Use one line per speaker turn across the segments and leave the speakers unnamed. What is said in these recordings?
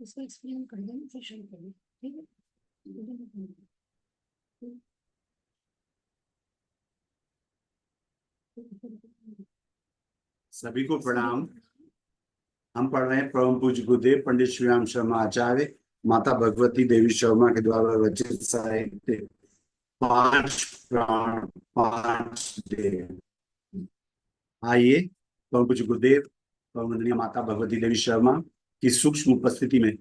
इसको एक्सप्लेन कर दें फिर शुरू करें, ठीक है।
सभी को प्रणाम। हम पढ़ रहे हैं परम पूज्य गुरुदेव पंडित श्री राम शर्मा आचार्य माता भगवती देवी शर्मा के द्वारा रचित साहित्य पांच प्राण पांच देव। आइए परम पूज्य गुरुदेव परम वंदनीय माता भगवती देवी शर्मा की सूक्ष्म उपस्थिति में,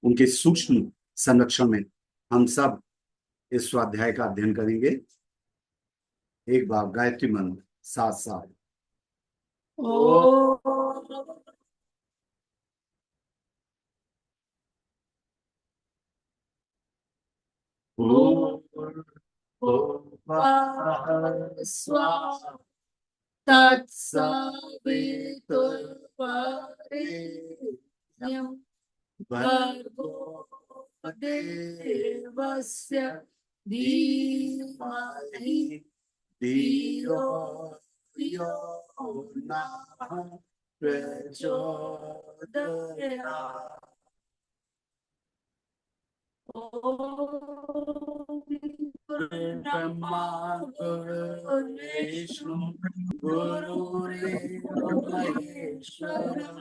उनके सूक्ष्म संरक्षण में हम सब इस स्वाध्याय का अध्ययन करेंगे। एक बार गायत्री मंत्र साथ साथ।
तत्सवितुर्वरेण्यं भर्गो देवस्य धीमहि धियो यो नः प्रचोदयात्। ब्रह्मा गुरुर्विष्णु गुरुर्देवो महेश्वरः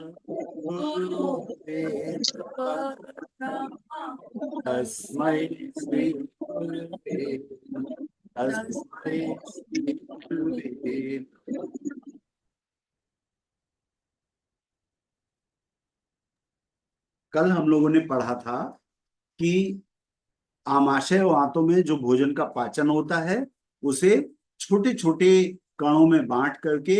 गुरुर्देवो तस्मै श्री गुरुवे तस्मै श्री गुरुवे।
कल हम लोगों ने पढ़ा था कि आमाशय और आंतों में जो भोजन का पाचन होता है उसे छोटे छोटे कणों में बांट करके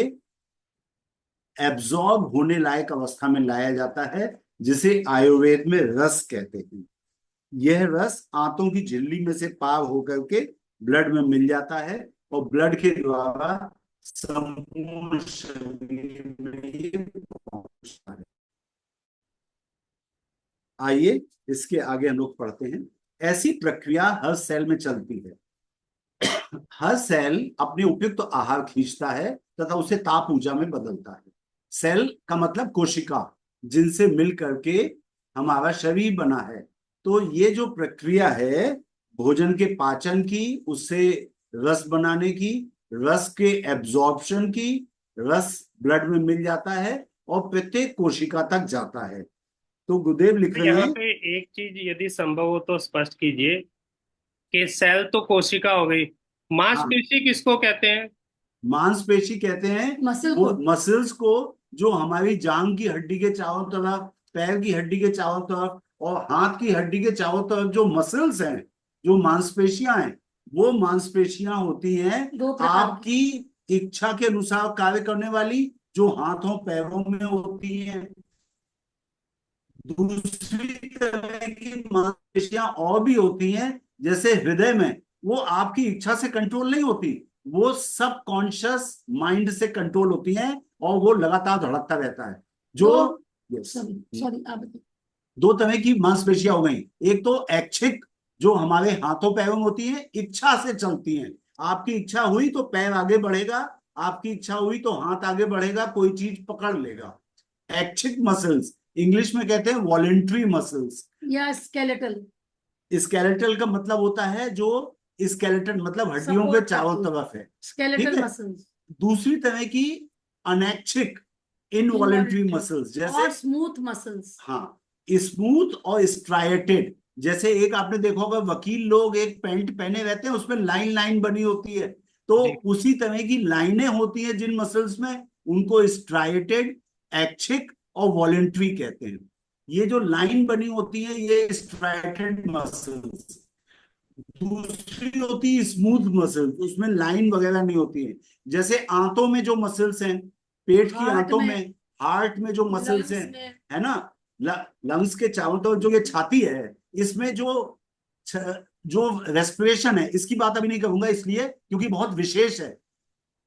एब्जॉर्ब होने लायक अवस्था में लाया जाता है, जिसे आयुर्वेद में रस कहते हैं। यह रस आंतों की झिल्ली में से पार होकर के ब्लड में मिल जाता है और ब्लड के द्वारा संपूर्ण शरीर में पहुंचता है। आइए इसके आगे हम लोग पढ़ते हैं। ऐसी प्रक्रिया हर सेल में चलती है। हर सेल अपने उपयुक्त तो आहार खींचता है तथा उसे ताप ऊर्जा में बदलता है। सेल का मतलब कोशिका, जिनसे मिल करके हमारा शरीर बना है। तो ये जो प्रक्रिया है भोजन के पाचन की, उससे रस बनाने की, रस के एब्जॉर्प्शन की, रस ब्लड में मिल जाता है और प्रत्येक कोशिका तक जाता है। तो गुरुदेव लिख रहे
यहाँ
हैं,
पे एक चीज यदि संभव हो तो स्पष्ट कीजिए कि सेल तो कोशिका हो गई, मांसपेशी किसको कहते हैं?
मांसपेशी कहते हैं वो मसल्स को, जो हमारी जांग की हड्डी के चारों तरफ, पैर की हड्डी के चारों तरफ और हाथ की हड्डी के चारों तरफ जो मसल्स हैं, जो मांसपेशियां हैं, वो मांसपेशियां होती हैं आपकी इच्छा के अनुसार कार्य करने वाली, जो हाथों पैरों में होती हैं। दूसरी तरह की मांसपेशियां और भी होती हैं, जैसे हृदय में, वो आपकी इच्छा से कंट्रोल नहीं होती, वो सब कॉन्शियस माइंड से कंट्रोल होती हैं और वो लगातार धड़कता रहता है। जो
सॉरी आप
दो तरह की मांसपेशियां हो गई। एक तो ऐच्छिक, जो हमारे हाथों पैरों में होती है, इच्छा से चलती हैं। आपकी इच्छा हुई तो पैर आगे बढ़ेगा, आपकी इच्छा हुई तो हाथ आगे बढ़ेगा, कोई चीज पकड़ लेगा। ऐच्छिक मसल्स, इंग्लिश में कहते हैं वॉलेंट्री मसल्स
या स्केलेटल।
स्केलेटल का मतलब होता है जो स्केलेटन मतलब हड्डियों के चारों तरफ है,
स्केलेटल मसल्स।
दूसरी तरह की अनैच्छिक इनवॉलेंट्री मसल्स, जैसे
स्मूथ मसल्स।
हाँ, स्मूथ और स्ट्राइटेड। जैसे एक आपने देखा होगा, वकील लोग एक पैंट पहने रहते हैं, उसमें लाइन लाइन बनी होती है, तो उसी तरह की लाइनें होती हैं जिन मसल्स में, उनको स्ट्राइटेड, ऐच्छिक और वॉलेंट्री कहते हैं। ये जो लाइन बनी होती है ये स्ट्राइटेड मसल्स। दूसरी होती है स्मूथ मसल्स, उसमें लाइन वगैरह नहीं होती है। जैसे आंतों में जो मसल्स हैं, पेट की आंतों में, हार्ट में जो मसल्स हैं, है ना, लंग्स के चारों तरफ जो ये छाती है, इसमें जो रेस्पिरेशन है, इसकी बात अभी नहीं करूंगा इसलिए क्योंकि बहुत विशेष है।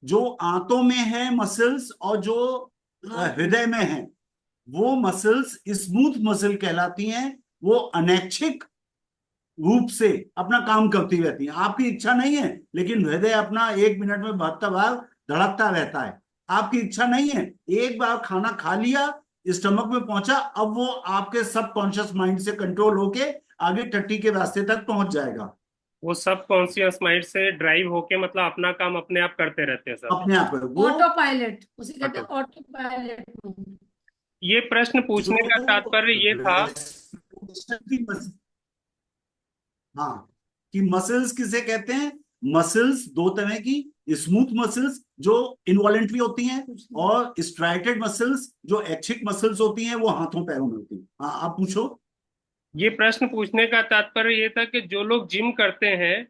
जो आंतों में है मसल्स और जो हृदय में है, वो मसल्स स्मूथ मसल कहलाती हैं। वो अनैच्छिक रूप से अपना काम करती रहती है। आपकी इच्छा नहीं है, लेकिन हृदय अपना 1 मिनट में 72 बार धड़कता रहता है। आपकी इच्छा नहीं है, एक बार खाना खा लिया, स्टमक में पहुंचा, अब वो आपके सबकॉन्शियस माइंड से कंट्रोल होके आगे टट्टी के रास्ते तक पहुंच जाएगा।
वो सब कॉन्शियस माइंड से ड्राइव होके मतलब अपना काम अपने आप करते रहते हैं सब।
अपने आप वो
ऑटो पायलट, उसे कहते हैं
ऑटो।
Auto pilot.
ये प्रश्न पूछने का तात्पर्य ये था।
रेस्पिरेशन हाँ, कि मसल्स किसे कहते हैं? मसल्स दो तरह की, स्मूथ मसल्स जो इनवॉलेंटरी होती हैं, और स्ट्राइटेड मसल्स जो ऐच्छिक मसल्स होती हैं, वो हाथों पैरों में होती हैं। हाँ, आप पूछो।
ये प्रश्न पूछने का तात्पर्य ये था कि जो लोग जिम करते हैं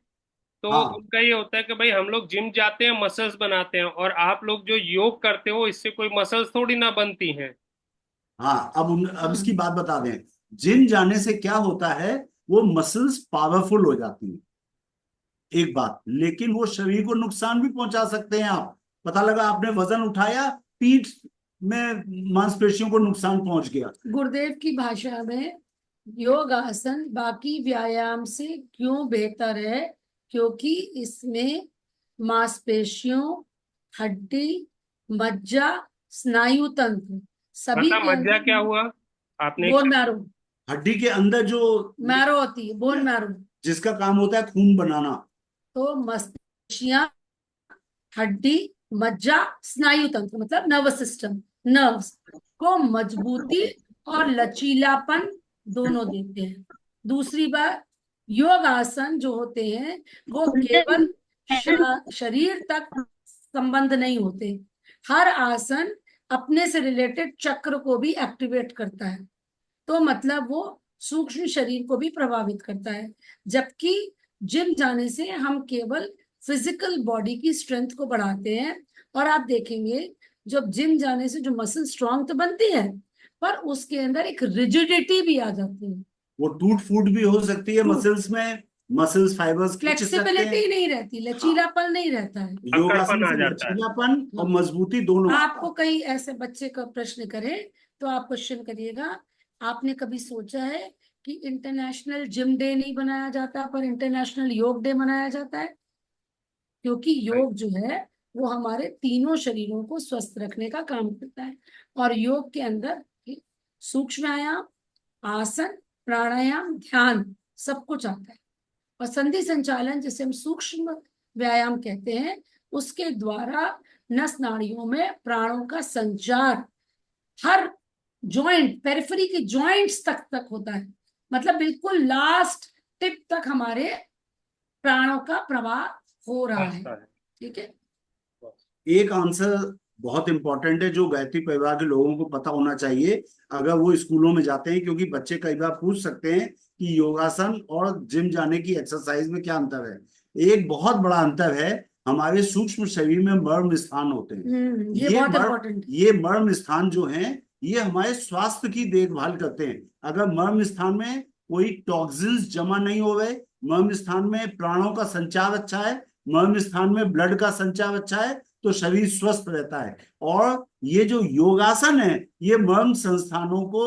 तो
हाँ
उनका ये होता है कि भाई हम लोग जिम जाते हैं, मसल्स बनाते हैं, और आप लोग जो योग करते हो इससे कोई मसल्स थोड़ी ना बनती हैं।
हाँ, अब इसकी बात बता दें। जिम जाने से क्या होता है, वो मसल्स पावरफुल हो जाती है, एक बात, लेकिन वो शरीर को नुकसान भी पहुंचा सकते हैं। आप पता लगा आपने वजन उठाया, पीठ में मांसपेशियों को नुकसान पहुंच गया।
गुरुदेव की भाषा में योग आसन बाकी व्यायाम से क्यों बेहतर है? क्योंकि इसमें मांसपेशियों, हड्डी, मज्जा, स्नायु तंत्र सभी
पता
के
मज्जा क्या
अंदर,
हुआ? आपने
बोन मैरो,
हड्डी के अंदर जो
मैरो होती है, बोन मैरो।
जिसका काम होता है खून बनाना।
तो मांसपेशियां, हड्डी, मज्जा, स्नायु तंत्र मतलब नर्वस सिस्टम, नर्व्स को मजबूती और लचीलापन दोनों देते हैं। दूसरी बात, योग आसन जो होते हैं वो केवल शरीर तक संबंध नहीं होते। हर आसन अपने से रिलेटेड चक्र को भी एक्टिवेट करता है, तो मतलब वो सूक्ष्म शरीर को भी प्रभावित करता है। जबकि जिम जाने से हम केवल फिजिकल बॉडी की स्ट्रेंथ को बढ़ाते हैं, और आप देखेंगे जब जिम जाने से जो मसल स्ट्रांग तो बनती है, पर उसके अंदर एक रिजिडिटी भी आ जाती है,
वो टूट फूट भी हो सकती है मसल्स में, मसल्स फाइबर्स खिंच सकते
फ्लेक्सिबिलिटी
हैं।
नहीं रहती,
हाँ,
लचीलापन नहीं रहता है।
योगासन
अक्कड़पन आ
से
जाता है।
लचीलापन और मजबूती दोनों आता
आपको कई ऐसे बच्चे का प्रश्न करे तो आप क्वेश्चन करिएगा, आपने कभी सोचा है कि इंटरनेशनल जिम डे नहीं बनाया जाता पर इंटरनेशनल योग डे मनाया जाता है? क्योंकि योग जो है वो हमारे तीनों शरीरों को स्वस्थ रखने का काम करता है, और योग के अंदर सूक्ष्म व्यायाम, आसन, प्राणायाम, ध्यान सब कुछ आता है। और संधि संचालन जिसे हम सूक्ष्म व्यायाम कहते हैं, उसके द्वारा नस नाड़ियों में प्राणों का संचार हर जॉइंट, पेरिफेरी के जॉइंट्स तक होता है, मतलब बिल्कुल लास्ट टिप तक हमारे प्राणों का प्रवाह हो रहा है।
अच्छा है।
ठीक है।
है। एक आंसर बहुत इंपॉर्टेंट है जो गायत्री परिवार के लोगों को पता होना चाहिए अगर वो स्कूलों में जाते हैं, क्योंकि बच्चे कई बार पूछ सकते हैं कि योगासन और जिम जाने की एक्सरसाइज में क्या अंतर है। एक बहुत बड़ा अंतर है, हमारे सूक्ष्म शरीर में मर्म स्थान होते हैं।
ये बहुत इंपॉर्टेंट।
ये मर्म स्थान जो हैं, ये हमारे स्वास्थ्य की देखभाल करते हैं। अगर मर्म स्थान में कोई टॉक्सिन्स जमा नहीं हो गए, मर्म स्थान में प्राणों का संचार अच्छा है, मर्म स्थान में ब्लड का संचार अच्छा है, तो शरीर स्वस्थ रहता है। और ये जो योगासन है, ये मर्म संस्थानों को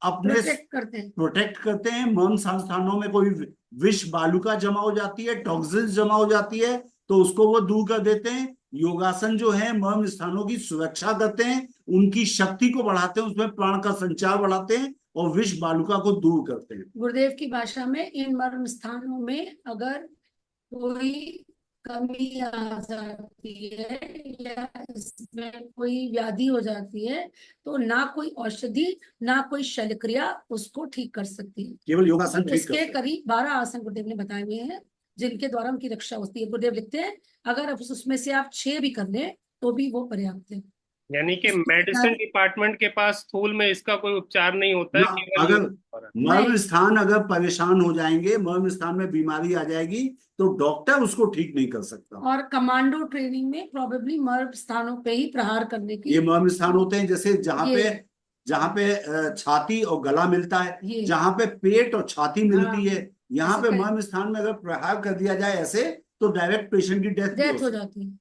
अपने प्रोटेक्ट करते हैं। मर्म संस्थानों में कोई विष बालुका जमा हो जाती है, टॉक्सिन्स जमा हो जाती है, तो उसको वो दूर कर देते हैं। योगासन जो है मर्म स्थानों की सुरक्षा करते हैं, उनकी शक्ति को बढ़ाते हैं, उसमें प्राण का संचार बढ़ाते हैं और विष बालुका को दूर करते हैं।
गुरुदेव की भाषा में इन मर्म स्थानों में अगर कोई कमी आ जाती है या इसमें कोई व्याधि हो जाती है, तो ना कोई औषधि ना कोई शल्यक्रिया उसको ठीक कर सकती है,
केवल योगासन ठीक
उसके
करते हैं।
करीब 12 आसन गुरुदेव ने बताए हुए हैं जिनके द्वारा उनकी रक्षा होती है। गुरुदेव लिखते हैं अगर उसमें से आप 6 भी कर लें तो भी वो पर्याप्त है।
यानी कि मेडिसिन डिपार्टमेंट के पास स्थूल में इसका कोई उपचार नहीं होता है, केवल
अगर
योग।
मर्म स्थान अगर परेशान हो जाएंगे, मर्म स्थान में बीमारी आ जाएगी, तो डॉक्टर उसको ठीक नहीं कर सकता।
और कमांडो ट्रेनिंग में प्रोबेबली मर्म स्थानों पे ही प्रहार करने की,
ये मर्म स्थान होते हैं जैसे जहाँ पे छाती और गला मिलता है, जहाँ पे पेट और छाती मिलती है, यहाँ पे मर्म स्थान में अगर प्रहार कर दिया जाए ऐसे, तो डायरेक्ट पेशेंट की डेथ
हो जाती है।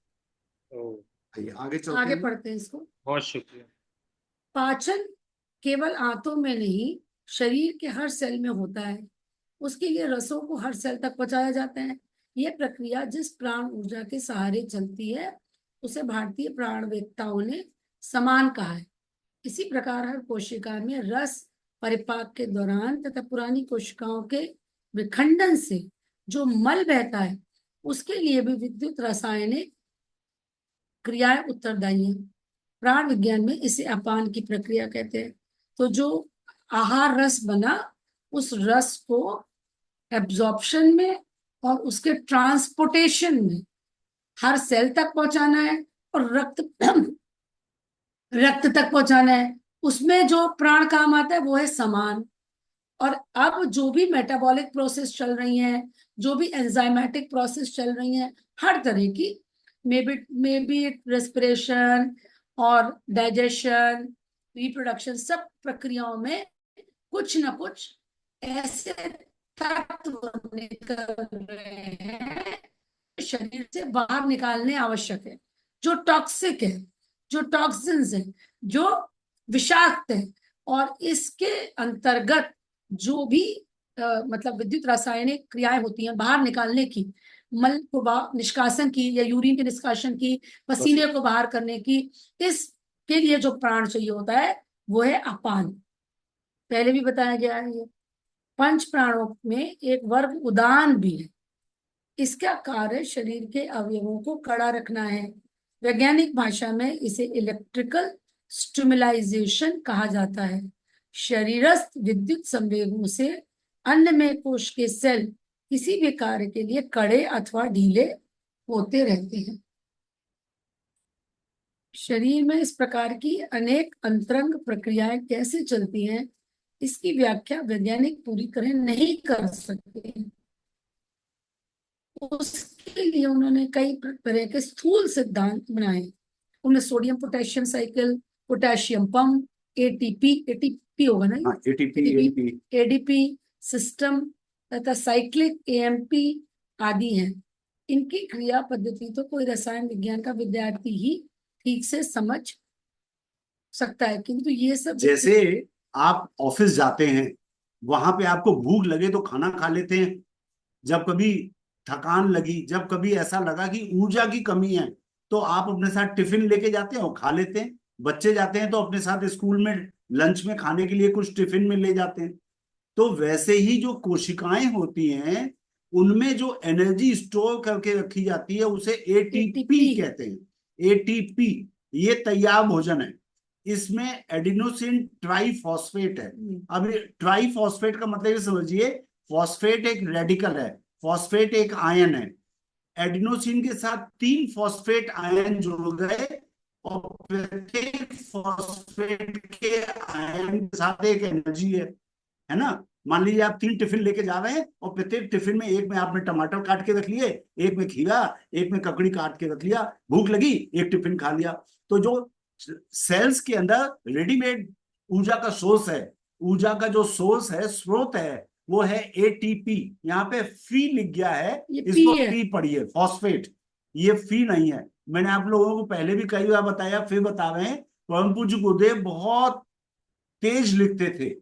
आगे चलते
आगे
हैं।
पढ़ते हैं इसको।
बहुत शुक्रिया।
पाचन केवल आंतों में नहीं, शरीर के हर सेल में होता है। उसके लिए रसों को हर सेल तक पहुंचाया जाता है। यह प्रक्रिया जिस प्राण ऊर्जा के सहारे चलती है उसे भारतीय प्राणवेत्ताओं ने समान कहा है। इसी प्रकार हर कोशिका में रस परिपाक के दौरान तथा पुरानी कोशिकाओं के विखंडन से जो मल बहता है उसके लिए भी विद्युत रासायनिक क्रियाएं उत्तरदायी हैं। प्राण विज्ञान में इसे अपान की प्रक्रिया कहते हैं। तो जो आहार रस बना, उस रस को एब्जॉर्प्शन में और उसके ट्रांसपोर्टेशन में हर सेल तक पहुंचाना है और रक्त तक पहुंचाना है। उसमें जो प्राण काम आता है वो है समान। और अब जो भी मेटाबॉलिक प्रोसेस चल रही हैं, जो भी एंजाइमेटिक प्रोसेस चल रही हैं, हर तरह की मे बी रेस्पिरेशन और डाइजेशन, रिप्रोडक्शन, सब प्रक्रियाओं में कुछ ना कुछ ऐसे तत्व निकल रहे हैं शरीर से बाहर निकालने आवश्यक है, जो टॉक्सिक है, जो टॉक्सिन्स है, जो विषाक्त है। और इसके अंतर्गत जो भी मतलब विद्युत रासायनिक क्रियाएं होती हैं बाहर निकालने की, मल को निष्कासन की या यूरिन के निष्कासन की, पसीने को बाहर करने की, इसके लिए जो प्राण चाहिए होता है वो है अपान। पहले भी बताया गया है। ये पंच प्राणों में एक वर्ग उदान भी है। इसका कार्य शरीर के अवयवों को कड़ा रखना है। वैज्ञानिक भाषा में इसे इलेक्ट्रिकल स्टिमुलाइजेशन कहा जाता है। शरीरस्थ विद्युत संवेगों से अन्य में कोश के सेल किसी भी कार्य के लिए कड़े अथवा ढीले होते रहते हैं। शरीर में इस प्रकार की अनेक अंतरंग प्रक्रियाएं कैसे चलती हैं, इसकी व्याख्या वैज्ञानिक पूरी तरह नहीं कर सकते। उसके लिए उन्होंने कई तरह के स्थूल सिद्धांत बनाए। उनमें sodium potassium cycle, potassium pump, ATP होगा ना, एडीपी सिस्टम तथा साइक्लिक एएमपी आदि हैं। इनकी क्रिया पद्धति तो कोई रसायन विज्ञान का विद्यार्थी ही ठीक से समझ सकता है, किंतु ये सब
जैसे आप ऑफिस जाते हैं, वहां पे आपको भूख लगे तो खाना खा लेते हैं। जब कभी थकान लगी, जब कभी ऐसा लगा कि ऊर्जा की कमी है, तो आप अपने साथ टिफिन लेके जाते हैं और खा लेते हैं। बच्चे जाते हैं तो अपने साथ स्कूल में लंच में खाने के लिए कुछ टिफिन में ले जाते हैं। तो वैसे ही जो कोशिकाएं होती हैं, उनमें जो एनर्जी स्टोर करके रखी जाती है उसे एटीपी कहते हैं। एटीपी ये तैयार भोजन है। इसमें एडिनोसिन ट्राइफॉस्फेट है। अब ट्राइफॉस्फेट का मतलब ये समझिए, फॉस्फेट एक रेडिकल है, फॉस्फेट एक आयन है। एडिनोसिन के साथ 3 फॉस्फेट आयन जुड़ गए और प्रत्येक फॉस्फेट के आयन के साथ एक एनर्जी है ना। मान लीजिए आप 3 टिफिन लेके जा रहे हैं और प्रत्येक टिफिन में एक में आपने टमाटर काट के रख लिए, एक में खीरा, एक में ककड़ी काट के रख लिया। भूख लगी, एक टिफिन खा लिया। तो जो सेल्स के अंदर रेडीमेड ऊर्जा का सोर्स है, ऊर्जा का जो सोर्स है, स्रोत है, वो है एटीपी। यहाँ पे फी लिख गया है, इसको फी पढ़िए, फॉस्फेट। ये फी नहीं है। मैंने आप लोगों को पहले भी कई बार बताया, फिर बता रहे हैं। परम पूज्य गुरुदेव बहुत तेज लिखते थे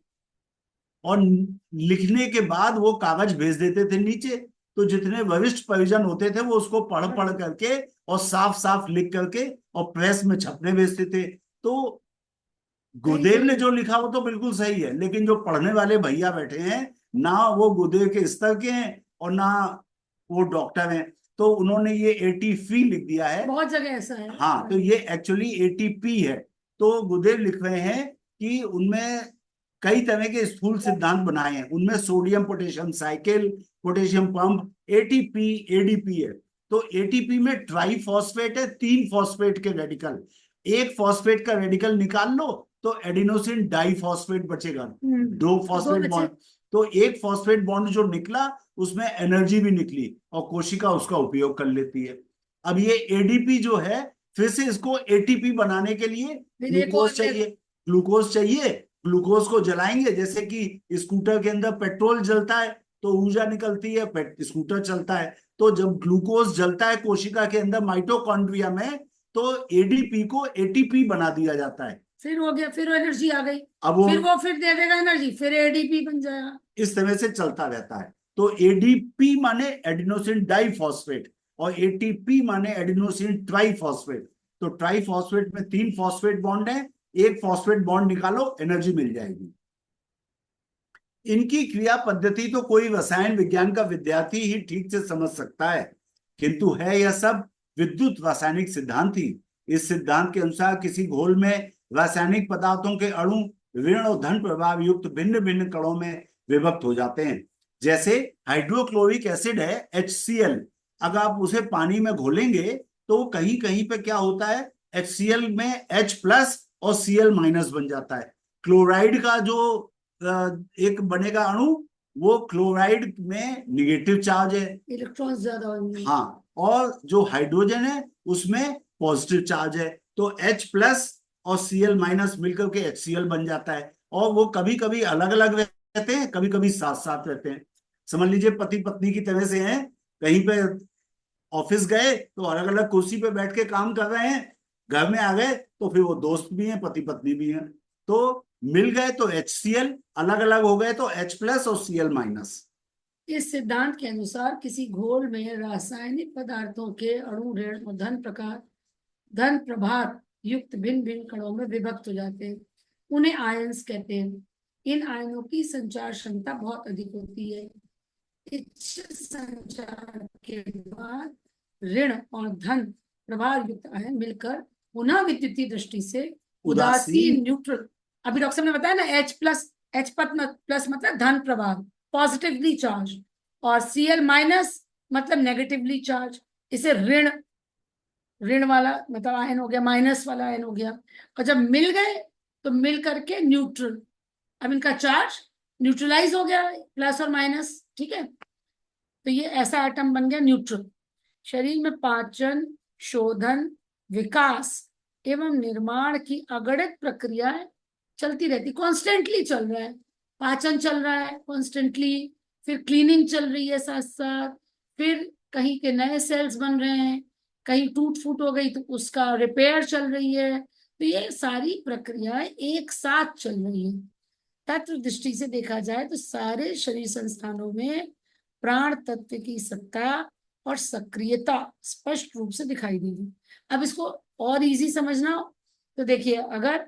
और लिखने के बाद वो कागज भेज देते थे नीचे। तो जितने वरिष्ठ परिजन होते थे वो उसको पढ़ करके और साफ साफ लिख करके और प्रेस में छपने भेजते थे। तो गुरुदेव ने जो लिखा वो तो बिल्कुल सही है, लेकिन जो पढ़ने वाले भैया बैठे हैं ना, वो गुरुदेव के स्तर के हैं और ना वो डॉक्टर हैं। तो उन्होंने ये एटीपी लिख दिया है,
बहुत जगह ऐसा है।
हाँ, तो ये एक्चुअली एटीपी है। तो गुरुदेव लिख रहे हैं कि उनमें कई तरह के स्थूल सिद्धांत बनाए हैं। उनमें sodium potassium cycle, potassium pump, ATP, ADP है। तो एटीपी में ट्राइफॉस्फेट है, 3 फॉस्फेट के रेडिकल। एक फॉस्फेट का रेडिकल निकाल लो तो एडिनोसिन डाइफॉस्फेट बचेगा, 2 फॉस्फेट बॉन्ड। तो एक फॉस्फेट बॉन्ड जो निकला उसमें एनर्जी भी निकली और कोशिका उसका उपयोग कर लेती है। अब ये एडीपी जो है, फिर से इसको एटीपी बनाने के लिए ग्लूकोज चाहिए। ग्लूकोज चाहिए, ग्लूकोज को जलाएंगे। जैसे कि स्कूटर के अंदर पेट्रोल जलता है तो ऊर्जा निकलती है, स्कूटर चलता है। तो जब ग्लूकोज जलता है कोशिका के अंदर माइटोकॉन्ड्रिया में, तो एडीपी को एटीपी बना दिया जाता है।
फिर हो गया, फिर एनर्जी आ गई, अब फिर वो फिर दे देगा एनर्जी, फिर एडीपी बन जाएगा।
इस तरह से चलता रहता है। तो एडीपी माने एडिनोसिन डाइफॉस्फेट और एटीपी माने एडिनोसिन ट्राइफॉस्फेट। तो ट्राइफॉस्फेट में 3 फॉस्फेट बॉन्ड है, एक फॉस्फेट बॉन्ड निकालो, एनर्जी मिल जाएगी। इनकी क्रिया पद्धति तो कोई रसायन विज्ञान का विद्यार्थी ही ठीक से समझ सकता है, किंतु है यह सब विद्युत रासायनिक सिद्धांत ही। इस सिद्धांत के अनुसार किसी घोल में रासायनिक पदार्थों के अणु ऋण और धन प्रभाव युक्त भिन्न भिन्न कणों में विभक्त हो जाते हैं। जैसे हाइड्रोक्लोरिक एसिड है HCl, अगर आप उसे पानी में घोलेंगे तो कहीं कहीं पे क्या होता है, HCl में H+ और Cl- बन जाता है। क्लोराइड का जो एक बनेगा अणु, वो क्लोराइड में निगेटिव चार्ज है,
इलेक्ट्रॉन ज्यादा होंगे।
हाँ, और जो हाइड्रोजन है उसमें पॉजिटिव चार्ज है। तो H+ और Cl- मिलकर के HCl बन जाता है। और वो कभी कभी अलग अलग रहते हैं, कभी कभी साथ साथ रहते हैं। समझ लीजिए पति पत्नी की तरह से हैं, कहीं पे ऑफिस गए तो अलग अलग कुर्सी पे बैठ के काम कर रहे हैं, घर में आ गए तो फिर वो दोस्त भी हैं, पति पत्नी भी हैं। तो मिल गए तो HCl, अलग अलग हो गए तो H+ और Cl-।
इस सिद्धांत के अनुसार किसी घोल में रासायनिक पदार्थों के अणु ऋण और धन प्रभाव युक्त भिन्न भिन्न कणों में विभक्त हो जाते हैं। उन्हें आयंस कहते हैं। इन आयनों की संचार क्षमता बहुत अधिक होती है। इस संचार के बाद ऋण और धन प्रभाव युक्त आयन मिलकर पुनः विद्युतीय दृष्टि से उदासीन न्यूट्रल, अभी डॉक्टर साहब ने बताया ना, H+ मतलब धन प्रभाव, पॉजिटिवली चार्ज, और Cl- मतलब नेगेटिवली चार्ज। इसे ऋण वाला मतलब आयन हो गया, माइनस वाला आयन हो गया। और जब मिल गए तो मिल करके न्यूट्रल, अब इनका चार्ज न्यूट्रलाइज हो गया, प्लस और माइनस, ठीक है। तो ये ऐसा एटम बन गया न्यूट्रल। शरीर में पाचन, शोधन, विकास एवं निर्माण की अगणित प्रक्रियाएं चलती रहती, कॉन्स्टेंटली चल रहा है। पाचन चल रहा है कॉन्स्टेंटली, फिर क्लीनिंग चल रही है साथ साथ, फिर कहीं के नए सेल्स बन रहे हैं, कहीं टूट फूट हो गई तो उसका रिपेयर चल रही है। तो ये सारी प्रक्रियाएं एक साथ चल रही है। तत्व दृष्टि से देखा जाए तो सारे शरीर संस्थानों में प्राण तत्व की सत्ता और सक्रियता स्पष्ट रूप से दिखाई देगी। अब इसको और इजी समझना हो तो देखिए, अगर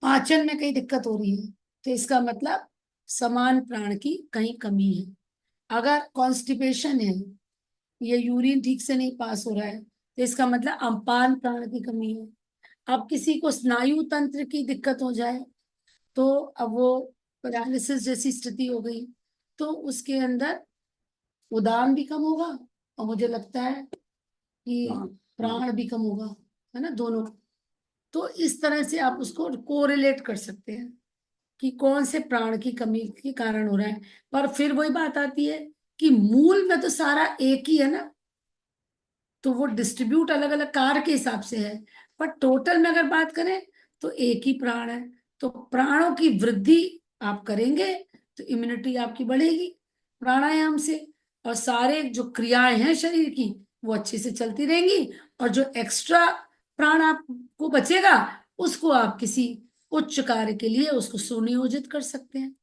पाचन में कहीं दिक्कत हो रही है तो इसका मतलब समान प्राण की कहीं कमी है। अगर कॉन्स्टिपेशन है, ये यूरिन ठीक से नहीं पास हो रहा है, तो इसका मतलब अपान प्राण की कमी है। अब किसी को स्नायु तंत्र की दिक्कत हो जाए तो अब वो पैरालिसिस जैसी स्थिति हो गई, तो उसके अंदर उदान भी कम होगा और मुझे लगता है कि प्राण भी कम होगा, है ना, दोनों। तो इस तरह से आप उसको कोरिलेट कर सकते हैं कि कौन से प्राण की कमी के कारण हो रहा है। पर फिर वही बात आती है कि मूल में तो सारा एक ही है ना, तो वो डिस्ट्रीब्यूट अलग अलग कार्य के हिसाब से है, पर टोटल में अगर बात करें तो एक ही प्राण है। तो प्राणों की वृद्धि आप करेंगे तो इम्यूनिटी आपकी बढ़ेगी प्राणायाम से, और सारे जो क्रियाएं हैं शरीर की वो अच्छे से चलती रहेंगी, और जो एक्स्ट्रा प्राण आपको बचेगा उसको आप किसी उच्च कार्य के लिए उसको सुनियोजित कर सकते हैं।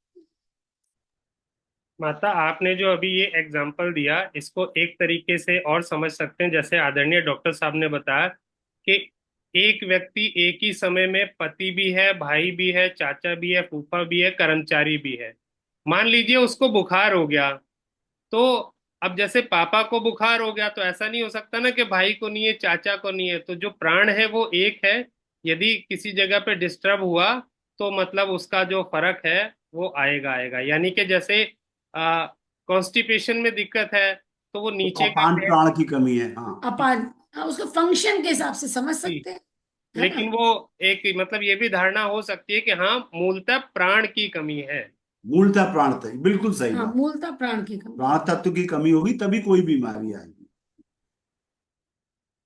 माता, आपने जो अभी ये एग्जाम्पल दिया, इसको एक तरीके से और समझ सकते हैं, जैसे आदरणीय डॉक्टर साहब ने बताया कि एक व्यक्ति एक ही समय में पति भी है, भाई भी है, चाचा भी है, फूफा भी है, कर्मचारी भी है। मान लीजिए उसको बुखार हो गया, तो अब जैसे पापा को बुखार हो गया तो ऐसा नहीं हो सकता ना कि भाई को नहीं है, चाचा को नहीं है। तो जो प्राण है वो एक है। यदि किसी जगह पे डिस्टर्ब हुआ तो मतलब उसका जो फर्क है वो आएगा आएगा। यानी कि जैसे कॉन्स्टिपेशन में दिक्कत है तो वो
तो
नीचे का
अपान
पेट।
प्राण की कमी है, हाँ।
अपान, हाँ, उसको फंक्शन के हिसाब से समझ
जी।
सकते हैं, है ना।
लेकिन वो एक मतलब ये भी धारणा हो सकती है कि हाँ, मूलतः प्राण की कमी है।
मूलतः प्राण तत्व, बिल्कुल सही
हाँ,
बात।
मूलतः प्राण की कमी।
प्राण तत्व की कमी होगी तभी कोई बीमारी आएगी।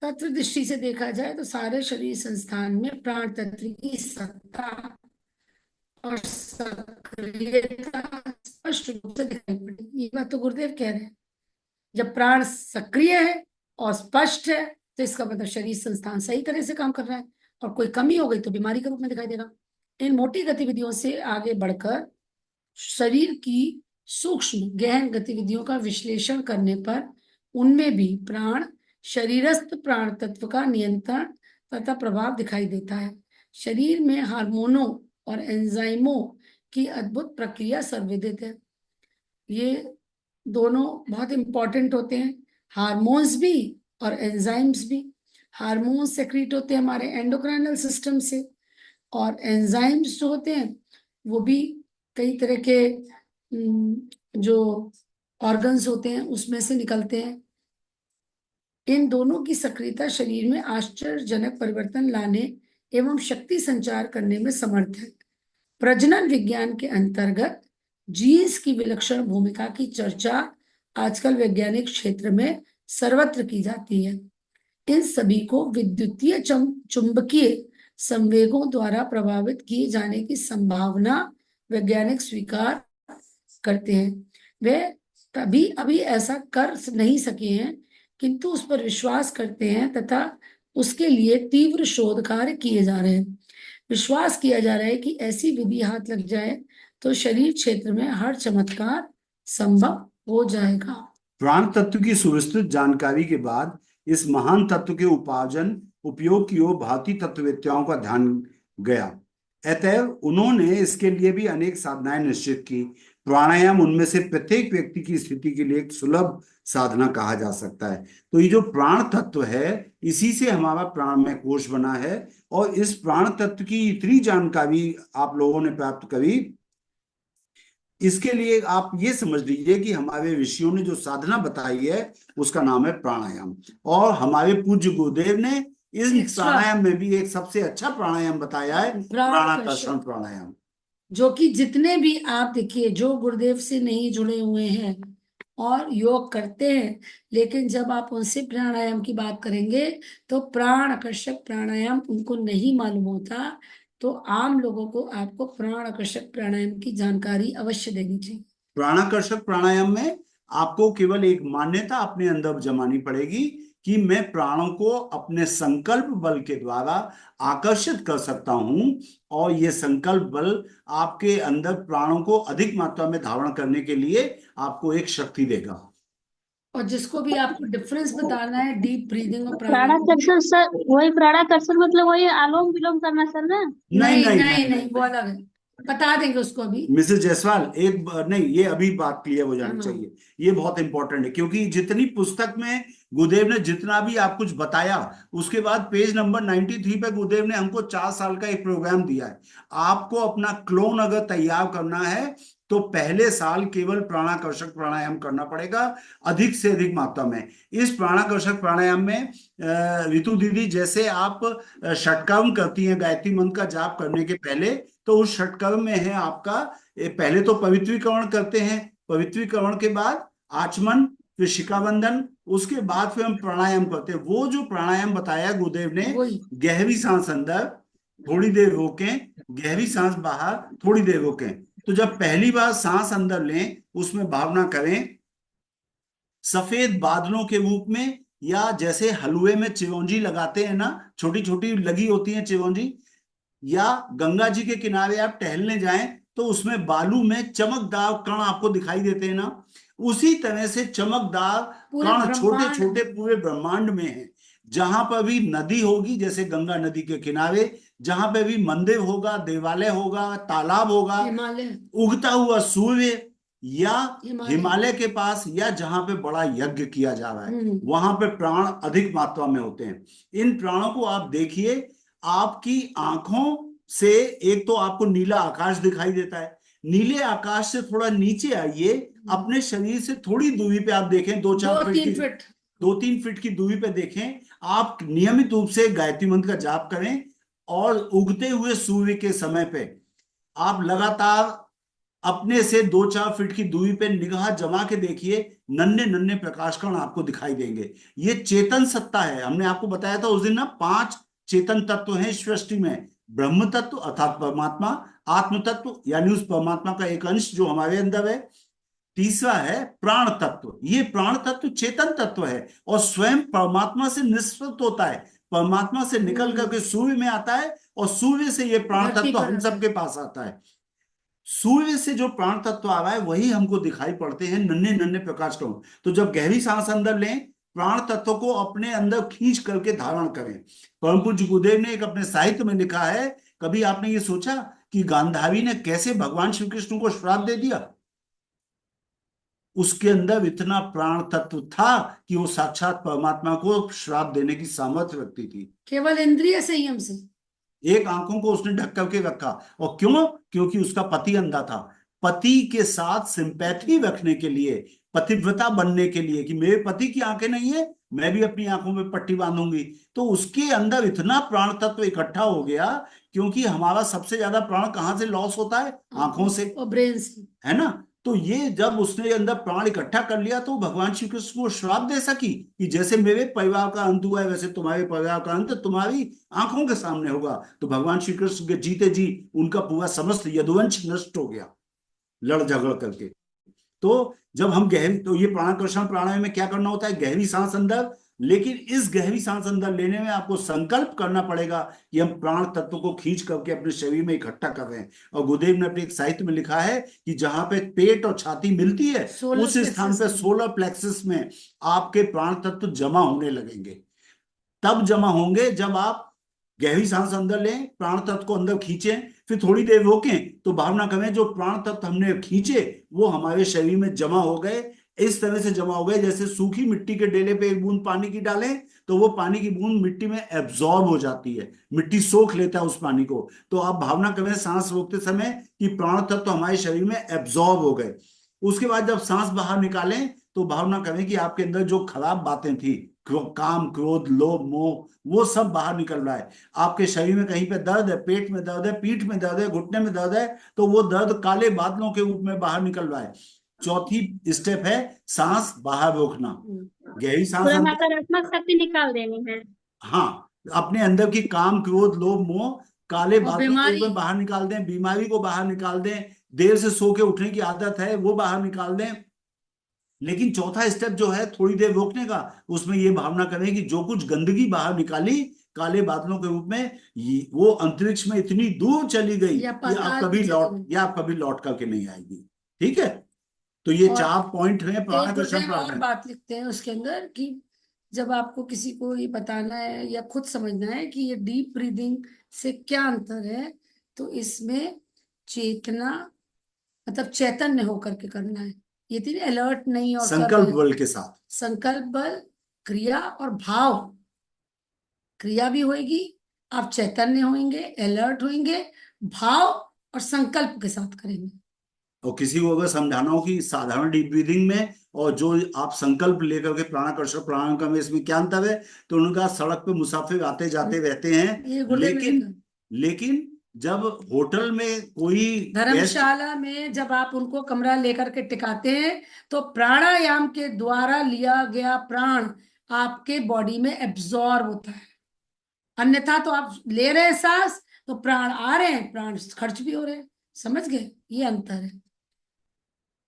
तत्व दृष्टि से देखा जाए तो सारे शरीर संस्थान में प्राण तत्व की सत्ता और सक्रियता स्पष्ट रूप से दिखाई पड़ेगी। ये बात तो गुरुदेव कह रहे हैं, जब प्राण सक्रिय है और स्पष्ट है तो इसका मतलब शरीर संस्थान सही तरह से काम कर रहा है, और कोई कमी हो गई तो बीमारी के रूप में दिखाई देगा। इन मोटी गतिविधियों से आगे बढ़कर शरीर की सूक्ष्म गहन गतिविधियों का विश्लेषण करने पर उनमें भी प्राण शरीरस्थ प्राण तत्व का नियंत्रण तथा प्रभाव दिखाई देता है। शरीर में हार्मोनों और एंजाइमों की अद्भुत प्रक्रिया सर्वविदित है। ये दोनों बहुत इंपॉर्टेंट होते हैं, हार्मोन्स भी और एंजाइम्स भी। हार्मोन्स सेक्रीट होते हैं हमारे एंडोक्राइनल सिस्टम से, और एंजाइम्स जो होते हैं वो भी कई तरह के जो ऑर्गन्स होते हैं उसमें से निकलते हैं। इन दोनों की सक्रियता शरीर में आश्चर्यजनक परिवर्तन लाने एवं शक्ति संचार करने में समर्थ है। प्रजनन विज्ञान के अंतर्गत जीन्स की विलक्षण भूमिका की चर्चा आजकल वैज्ञानिक क्षेत्र में सर्वत्र की जाती है। इन सभी को विद्युतीय चुंबकीय संवेगों द्वारा प्रभावित किए जाने की संभावना वैज्ञानिक स्वीकार करते हैं। वे तभी अभी ऐसा कर नहीं सके हैं, किंतु उस पर विश्वास करते हैं तथा उसके लिए तीव्र शोध कार्य किए जा रहे हैं। विश्वास किया जा रहा है कि ऐसी विधि हाथ लग जाए तो शरीर क्षेत्र में हर चमत्कार संभव हो जाएगा।
प्राण तत्व की सुविस्तृत जानकारी के बाद इस महान तत्व के उपार्जन उपयोग की ओर भारतीय तत्ववेत्ताओं का ध्यान गया। अतएव उन्होंने इसके लिए भी अनेक साधनाएं निश्चित की। प्राणायाम उनमें से प्रत्येक व्यक्ति की स्थिति के लिए एक सुलभ साधना कहा जा सकता है। तो ये जो प्राण तत्व है, इसी से हमारा प्राणमय कोश बना है, और इस प्राण तत्व की इतनी जानकारी आप लोगों ने प्राप्त करी, इसके लिए आप ये समझ लीजिए कि हमारे ऋषियों ने जो साधना बताई है उसका नाम है प्राणायाम। और हमारे पूज्य गुरुदेव ने इस प्राणायाम में भी एक सबसे अच्छा प्राणायाम बताया है, प्राणाकर्षण प्राणायाम।
जो कि जितने भी आप देखिए जो गुरुदेव से नहीं जुड़े हुए हैं और योग करते हैं, लेकिन जब आप उनसे प्राणायाम की बात करेंगे तो प्राण आकर्षक प्राणायाम उनको नहीं मालूम होता। तो आम लोगों को आपको प्राण आकर्षक प्राणायाम की जानकारी अवश्य देनी चाहिए।
प्राणाकर्षक प्राणायाम में आपको केवल एक मान्यता अपने अंदर जमानी पड़ेगी कि मैं प्राणों को अपने संकल्प बल के द्वारा आकर्षित कर सकता हूं, और ये संकल्प बल आपके अंदर प्राणों को अधिक मात्रा में धारण करने के लिए आपको एक शक्ति देगा।
और जिसको भी आपको डिफरेंस बताना है डीप ब्रीदिंग और
प्राणाकर्षण सर, वही प्राणाकर्षण मतलब वही आलोम विलोम करना सर ना?
नहीं नहीं नहीं, नहीं वो अलग है, बता देंगे उसको अभी।
मिसेस जायसवाल नहीं, ये अभी बात क्लियर हो जानी चाहिए, ये बहुत इंपॉर्टेंट है, क्योंकि जितनी पुस्तक में गुरुदेव ने जितना भी आप कुछ बताया, उसके बाद पेज नंबर 93 पे गुरुदेव ने हमको 4 साल का एक प्रोग्राम दिया है। आपको अपना क्लोन अगर तैयार करना है तो पहले साल केवल प्राणाकर्षक प्राणायाम करना पड़ेगा, अधिक से अधिक मात्रा में। इस प्राणाकर्षक प्राणायाम में ऋतु दीदी, जैसे आप षटकर्म करती हैं गायत्री मंत्र का जाप करने के पहले, तो उस षटकर्म में है आपका पहले तो पवित्रीकरण करते हैं, पवित्रीकरण के बाद आचमन, फिर शिखाबंधन, उसके बाद फिर हम प्राणायाम करते हैं। वो जो प्राणायाम बताया गुरुदेव ने, गहरी सांस अंदर, थोड़ी देर रोकें, गहरी सांस बाहर, थोड़ी देर रोकें। तो जब पहली बार सांस अंदर लें, उसमें भावना करें सफेद बादलों के रूप में, या जैसे हलवे में चिरौंजी लगाते हैं ना, छोटी छोटी लगी होती है चिरौंजी, या गंगा जी के किनारे आप टहलने जाएं तो उसमें बालू में चमकदार कण आपको दिखाई देते हैं ना, उसी तरह से चमकदार कण छोटे छोटे पूरे ब्रह्मांड में है। जहां पर भी नदी होगी, जैसे गंगा नदी के किनारे, जहां पर भी मंदिर होगा, देवालय होगा, तालाब होगा, उगता हुआ सूर्य, या हिमालय के पास, या जहां पे बड़ा यज्ञ किया जा रहा है, वहां पे प्राण अधिक मात्रा में होते हैं। इन प्राणों को आप देखिए, आपकी आंखों से एक तो आपको नीला आकाश दिखाई देता है, नीले आकाश से थोड़ा नीचे आइए, अपने शरीर से थोड़ी दूरी पे आप देखें, 2-3 फीट की दूरी पे देखें, आप नियमित रूप से गायत्री मंत्र का जाप करें, और उगते हुए सूर्य के समय पे आप लगातार अपने से 2-4 फीट की दूरी पे निगाह जमा के देखिए, नन्हे नन्हे प्रकाश कण आपको दिखाई देंगे। ये चेतन सत्ता है। हमने आपको बताया था उस दिन ना, 5 चेतन तत्व हैं सृष्टि में। ब्रह्म तत्व अर्थात परमात्मा, आत्म तत्व यानी उस परमात्मा का एक अंश जो हमारे अंदर है, तीसरा है प्राण तत्व। ये प्राण तत्व चेतन तत्व है और स्वयं परमात्मा से निष्पृत होता है, परमात्मा से निकल करके सूर्य में आता है, और सूर्य से ये प्राण तत्व हम सबके पास आता है। सूर्य से जो प्राण तत्व आ रहा है वही हमको दिखाई पड़ते हैं नन्हे नन्हे प्रकाश कण। तो जब गहरी सांस अंदर लें, प्राण तत्व को अपने अंदर खींच करके धारण करें। परम पूज्य गुरुदेव ने एक अपने साहित्य में लिखा है, कभी आपने ये सोचा कि गांधारी ने कैसे भगवान श्री कृष्ण को श्राप दे दिया? उसके अंदर इतना प्राण तत्व था कि वो साक्षात परमात्मा को श्राप देने की सामर्थ्य रखती थी।
केवल इंद्रिय संयम से।
एक आंखों को उसने ढक करके रखा। और क्यों? क्योंकि उसका पति अंधा था। पति के साथ सिंपैथी रखने के लिए, पतिव्रता बनने के लिए, कि मेरे पति की आंखें नहीं है, मैं भी अपनी आंखों में पट्टी बांधूंगी। तो उसके अंदर इतना प्राण तत्व इकट्ठा हो गया, क्योंकि हमारा सबसे ज्यादा प्राण कहाँ से लॉस होता है? आंखों से
और ब्रेन से,
है ना। तो ये जब उसने अंदर प्राण इकट्ठा कर लिया तो भगवान श्री कृष्ण को श्राप दे सकी कि जैसे मेरे परिवार का अंत हुआ है वैसे तुम्हारे परिवार का अंत तुम्हारी आंखों के सामने होगा। तो भगवान श्री कृष्ण के जीते जी उनका पूरा समस्त यदुवंश नष्ट हो गया लड़ झगड़ करके। तो जब हम गहरी, तो ये प्राणाकर्षण प्राणायाम में क्या करना होता है? गहरी सांस अंदर। लेकिन इस गहरी सांस अंदर लेने में आपको संकल्प करना पड़ेगा कि हम प्राण तत्व को खींच करके अपने शरीर में इकट्ठा कर रहे हैं। और गुरुदेव ने अपने एक साहित्य में लिखा है कि जहां पे पेट और छाती मिलती है
सोलर
उस स्थान पे
प्लेक्सस,
सोलर प्लेक्सस में आपके प्राण तत्व जमा होने लगेंगे। तब जमा होंगे जब आप गहरी सांस अंदर लें, प्राण तत्व को अंदर खींचें, फिर थोड़ी देर रोकें तो भावना करें जो प्राण तत्व हमने खींचे वो हमारे शरीर में जमा हो गए। इस तरह से जमा हो गए जैसे सूखी मिट्टी के डेले पे एक बूंद पानी की डालें तो वो पानी की बूंद मिट्टी में एब्जॉर्ब हो जाती है, मिट्टी सोख लेता है उस पानी को। तो आप भावना करें सांस रोकते समय कि प्राण तत्व हमारे शरीर में एब्जॉर्ब हो गए। उसके बाद जब सांस बाहर निकालें तो भावना करें कि आपके अंदर जो खराब बातें थी, काम, क्रोध, लोभ, मोह, वो सब बाहर निकल रहा है। आपके शरीर में कहीं पे दर्द है, पेट में दर्द है, पीठ में दर्द है, घुटने में दर्द है, तो वो दर्द काले बादलों के रूप में बाहर निकल रहा है। चौथी स्टेप है सांस बाहर रोकना। गहरी सांस
पूरा
अंदर,
नकारात्मक शक्ति निकाल देनी है।
हाँ, अपने अंदर की काम, क्रोध, लोभ, मोह, काले
और
बादलों के रूप
बीमारी,
में बाहर निकाल दें। बीमारी को बाहर निकाल दें। देर से सो के उठने की आदत है वो बाहर निकाल दें। लेकिन चौथा स्टेप जो है थोड़ी देर रोकने का, उसमें ये भावना करें कि जो कुछ गंदगी बाहर निकाली काले बादलों के रूप में, वो अंतरिक्ष में इतनी दूर चली गई
या
कि आप
पाताल में
कभी
चले
लौट,
गए।
या आप कभी लौट करके नहीं आएगी। ठीक है। तो ये
और
4 पॉइंट हैं
एक
प्राणाकर्षण
गुरुदेव और
प्राणायाम।
बात लिखते हैं उसके अंदर कि जब आपको किसी को ये बताना है या खुद समझना है कि ये डीप ब्रीदिंग से क्या अंतर है, तो इसमें चेतना, मतलब चैतन्य होकर के करना है। ये तीन अलर्ट नहीं और कर रहे
संकल्प
हैं।
बल के साथ।
संकल्प बल, क्रिया और भाव। क्रिया भी होगी, आप चैतन्य होंगे, अलर्ट होंगे, भाव और संकल्प के साथ करेंगे।
और किसी को अगर समझाना हो कि साधारण डीप ब्रीदिंग में और जो आप संकल्प लेकर के प्राणाकर्षण प्राणायाम का में इसमें क्या अंतर है, तो उनका सड़क पे मुसाफिर आते जाते रहते हैं।
ये गुरुदेव ने
लेकिन
लिखा।
लेकिन जब होटल में कोई गेस्ट,
धर्मशाला में जब आप उनको कमरा लेकर के टिकाते हैं तो प्राणायाम के द्वारा लिया गया प्राण आपके बॉडी में एब्जॉर्ब होता है। अन्यथा तो आप ले रहे हैं सांस तो प्राण आ रहे हैं, प्राण खर्च भी हो रहे हैं। समझ गए? ये अंतर है।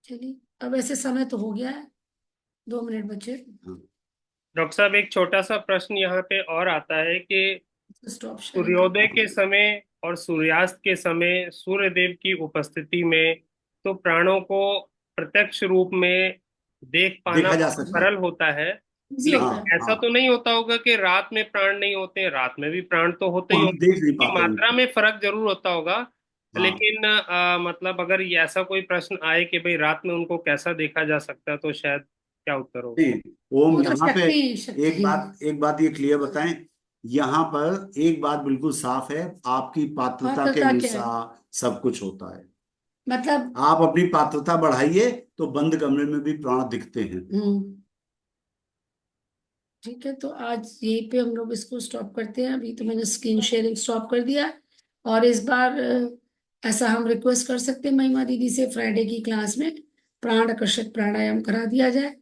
चलिए, अब ऐसे समय तो हो गया है, 2 मिनट बचे।
डॉक्टर साहब, एक छोटा सा प्रश्न यहाँ पे और आता है कि
स्टॉप शेयरिंग
सूर्योदय के समय और सूर्यास्त के समय सूर्य देव की उपस्थिति में तो प्राणों को प्रत्यक्ष रूप में देख पाना
देखा जा
बहुत
सकता है।
सरल होता है।
इजी होता
लेकिन
है।
हाँ
ऐसा
हाँ,
तो नहीं होता होगा कि रात में प्राण नहीं होते हैं? रात में भी प्राण तो होते
वो
ही
हम
होते हैं,
देख नहीं
की
पाते
मात्रा
उनको।
में फर्क जरूर होता होगा।
हाँ
लेकिन मतलब अगर ये ऐसा कोई प्रश्न आए कि भाई रात में उनको कैसा देखा जा सकता है, तो शायद क्या उत्तर होगा?
नहीं, ओम
वो तो
यहाँ पे
शक्ति शक्ति
एक
ही है।
बात, एक बात ये क्लियर बताएं। यहाँ पर एक बात बिल्कुल साफ है, आपकी पात्रता के
पात्रता क्या है?
अनुसार सब कुछ होता है।
मतलब
आप अपनी पात्रता बढ़ाइए तो बंद कमरे में भी प्राण दिखते हैं।
ठीक है, तो आज यहीं पे हम लोग इसको स्टॉप करते हैं। अभी तो मैंने स्क्रीन शेयरिंग स्टॉप कर दिया। और इस बार ऐसा हम रिक्वेस्ट कर सकते हैं महिमा दीदी से, फ्राइडे की क्लास में प्राण आकर्षक प्राणायाम करा दिया जाए।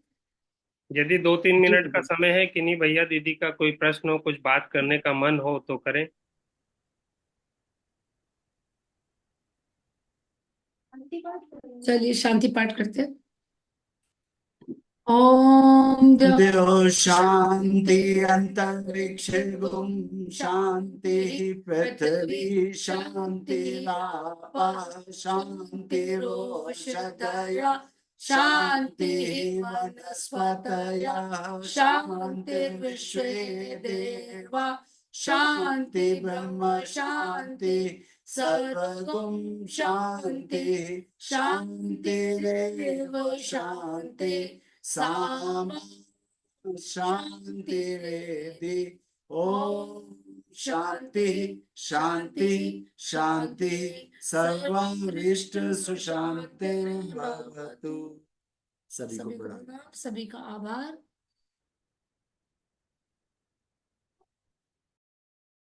यदि 2-3 मिनट का समय है, किन्हीं भैया दीदी का कोई प्रश्न हो, कुछ बात करने का मन हो तो करें।
चलिए शांति पाठ करते हैं। ओम ओम
द्यो शांति अंतरिक्ष गुम शांति पृथ्वी शांति शांतिरोषधय शांति वनस्पतय शांति विश्वे देवा शांति ब्रह्म शांति सर्वगुण शांति शांतिरेव शांति सामा शांतिरेधि ओम शांति शांति शांति सर्वाभीष्ट सुशांतिर्भवतु। सभी को प्रणाम।
सभी का आभार।